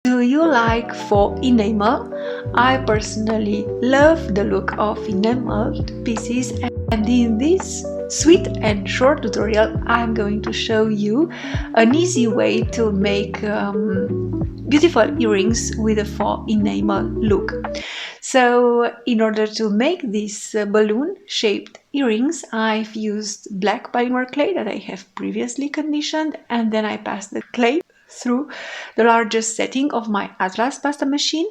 Do you like faux enamel? I personally love the look of enameled pieces, and in this sweet and short tutorial I'm going to show you an easy way to make beautiful earrings with a faux enamel look. So in order to make these balloon shaped earrings, I've used black polymer clay that I have previously conditioned, and then I passed the clay through the largest setting of my Atlas pasta machine,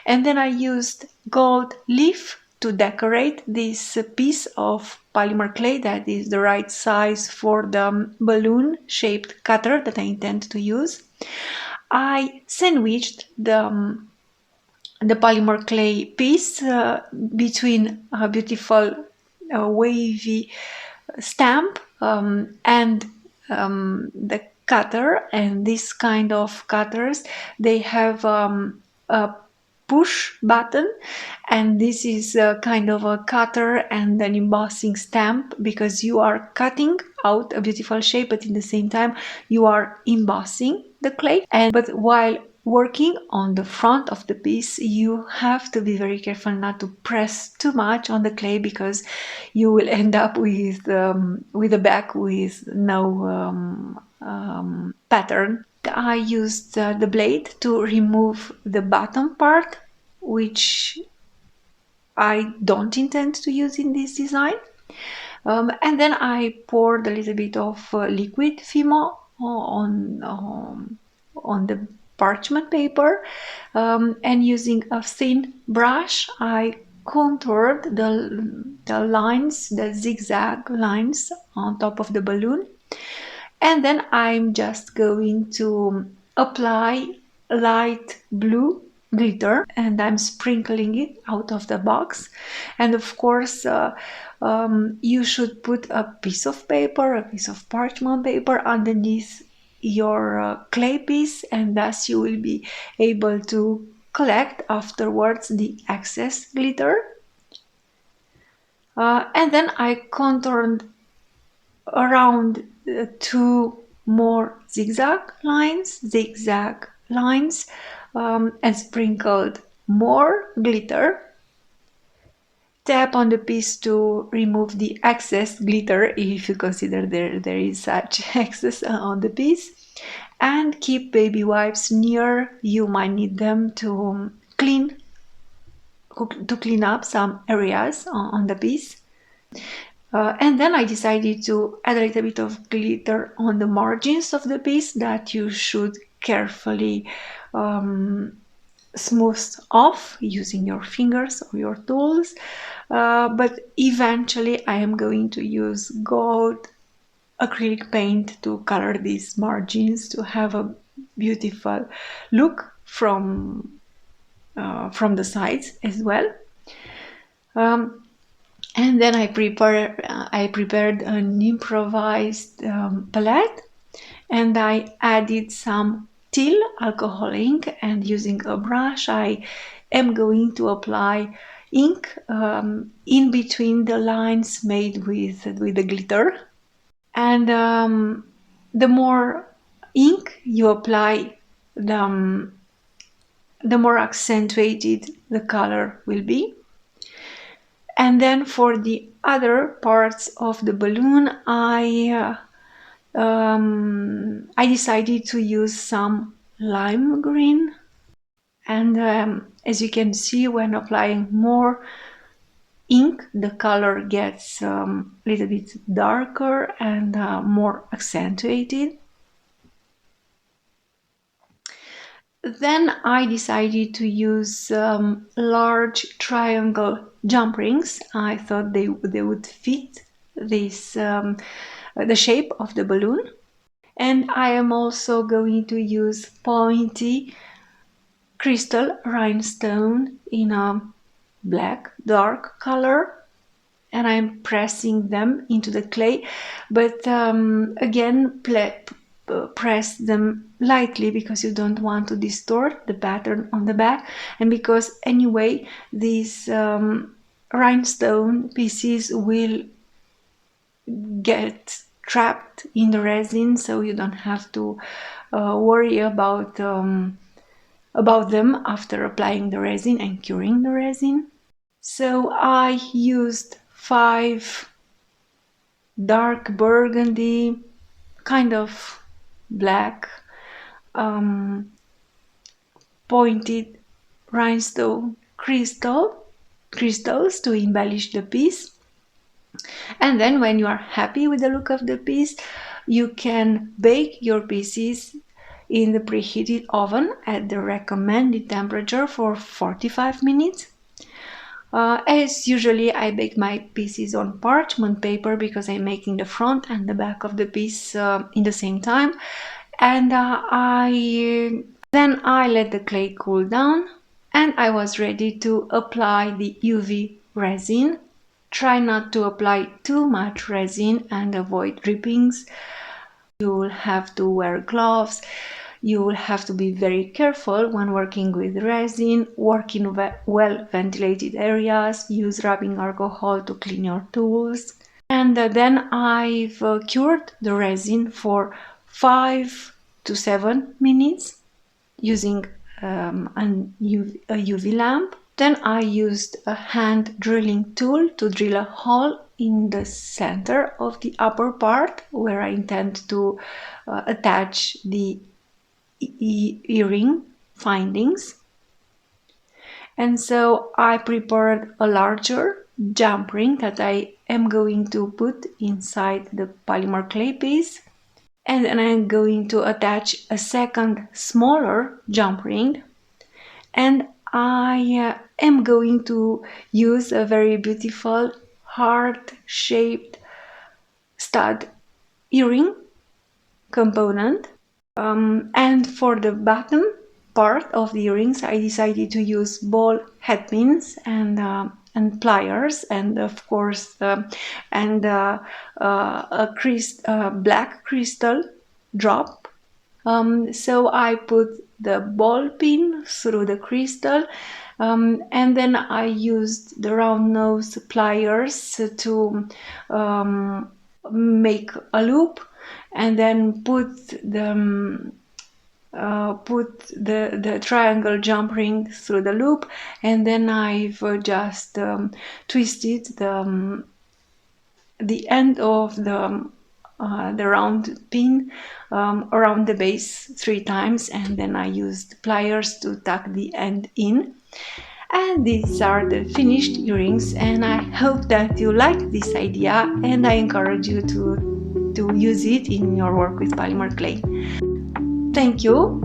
and then I used gold leaf to decorate this piece of polymer clay that is the right size for the balloon shaped cutter that I intend to use. I sandwiched the polymer clay piece between a beautiful wavy stamp and the cutter. And this kind of cutters, they have a push button, and this is a kind of a cutter and an embossing stamp, because you are cutting out a beautiful shape, but in the same time you are embossing the clay. But while working on the front of the piece, you have to be very careful not to press too much on the clay, because you will end up with a back with no pattern. I used the blade to remove the bottom part, which I don't intend to use in this design. And then I poured a little bit of liquid Fimo on the parchment paper, and using a thin brush I contoured the lines, the zigzag lines on top of the balloon. And then I'm just going to apply light blue glitter, and I'm sprinkling it out of the box. And of course you should put a piece of paper, a piece of parchment paper underneath your clay piece, and thus you will be able to collect afterwards the excess glitter. And then I contoured around two more zigzag lines, and sprinkled more glitter. Tap on the piece to remove the excess glitter, if you consider there is such excess on the piece, and keep baby wipes near. You might need them to clean up some areas on the piece. And then I decided to add a little bit of glitter on the margins of the piece that you should carefully smooth off using your fingers or your tools. But eventually I am going to use gold acrylic paint to color these margins to have a beautiful look from the sides as well. And then I prepared an improvised palette, and I added some teal alcohol ink, and using a brush I am going to apply ink in between the lines made with the glitter. And the more ink you apply, the more accentuated the color will be. And then for the other parts of the balloon, I decided to use some lime green. And as you can see, when applying more ink, the color gets a little bit darker and more accentuated. Then I decided to use large triangle jump rings. I thought they would fit this the shape of the balloon. And I am also going to use pointy crystal rhinestone in a black dark color, and I'm pressing them into the clay, but again press them lightly, because you don't want to distort the pattern on the back, and because anyway these rhinestone pieces will get trapped in the resin, so you don't have to worry about about them after applying the resin and curing the resin. So I used 5 dark burgundy, kind of black, pointed rhinestone crystals to embellish the piece. And then when you are happy with the look of the piece, you can bake your pieces in the preheated oven at the recommended temperature for 45 minutes. As usually, I bake my pieces on parchment paper because I'm making the front and the back of the piece in the same time. And then I let the clay cool down, and I was ready to apply the UV resin. Try not to apply too much resin and avoid drippings. You will have to wear gloves. You will have to be very careful when working with resin, work in well ventilated areas, use rubbing alcohol to clean your tools. And then I've cured the resin for 5 to 7 minutes using a UV lamp. Then I used a hand drilling tool to drill a hole in the center of the upper part where I intend to attach the earring findings. And so I prepared a larger jump ring that I am going to put inside the polymer clay piece, and then I'm going to attach a second smaller jump ring, and I am going to use a very beautiful heart-shaped stud earring component. And for the bottom part of the earrings, I decided to use ball head pins and pliers, and of course a black crystal drop. So I put the ball pin through the crystal, and then I used the round nose pliers to make a loop, and then put the triangle jump ring through the loop, and then I've just twisted the end of the round pin around the base 3 times, and then I used pliers to tuck the end in. And these are the finished earrings, and I hope that you like this idea, and I encourage you to use it in your work with polymer clay. Thank you.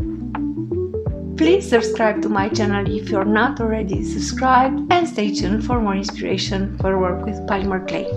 Please subscribe to my channel if you're not already subscribed, and stay tuned for more inspiration for work with polymer clay.